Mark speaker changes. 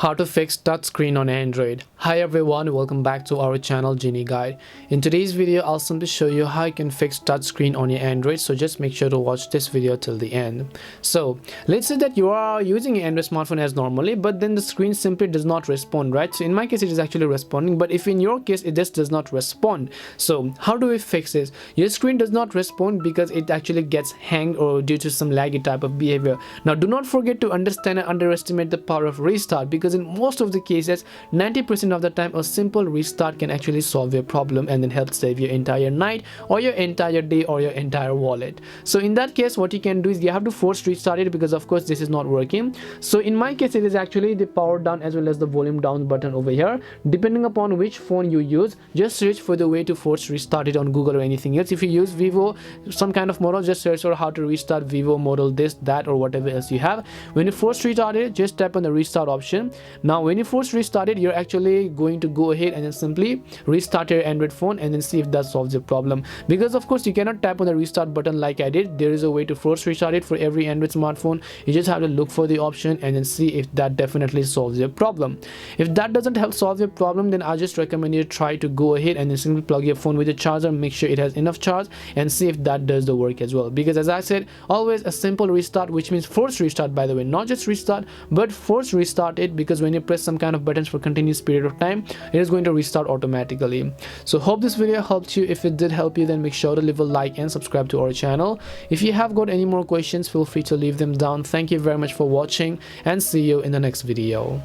Speaker 1: How to fix touchscreen on Android. Hi everyone, welcome back to our channel Genie Guide. In today's video, I'll simply show you how you can fix touchscreen on your Android, so just make sure to watch this video till the end. So let's say that you are using your Android smartphone as normally, but then the screen simply does not respond, right? So in my case, it is actually responding, but if in your case it just does not respond. So how do we fix this? Your screen does not respond because it actually gets hanged or due to some laggy type of behavior. Now do not forget to understand and underestimate the power of restart, because in most of the cases, 90% of the time, a simple restart can actually solve your problem and then help save your entire night or your entire day or your entire wallet. So in that case, what you can do is you have to force restart it, because of course this is not working. So in my case, it is actually the power down as well as the volume down button over here. Depending upon which phone you use, just search for the way to force restart it on Google or anything else. If you use Vivo, some kind of model, just search for how to restart Vivo model this, that, or whatever else you have. When you force restart it, just tap on the restart option. Now when you force restart it, you're actually going to go ahead and then simply restart your Android phone and then see if that solves your problem, because of course you cannot tap on the restart button like I did. There is a way to force restart it for every Android smartphone. You just have to look for the option and then see if that definitely solves your problem. If that doesn't help solve your problem, then I just recommend you to try to go ahead and then simply plug your phone with a charger, make sure it has enough charge, and see if that does the work as well. Because as I said, always a simple restart, which means force restart, by the way, not just restart but force restart it, because when you press some kind of buttons for continuous period of time, it is going to restart automatically. So hope this video helped you. If it did help you, then make sure to leave a like and subscribe to our channel. If you have got any more questions, feel free to leave them down. Thank you very much for watching, and see you in the next video.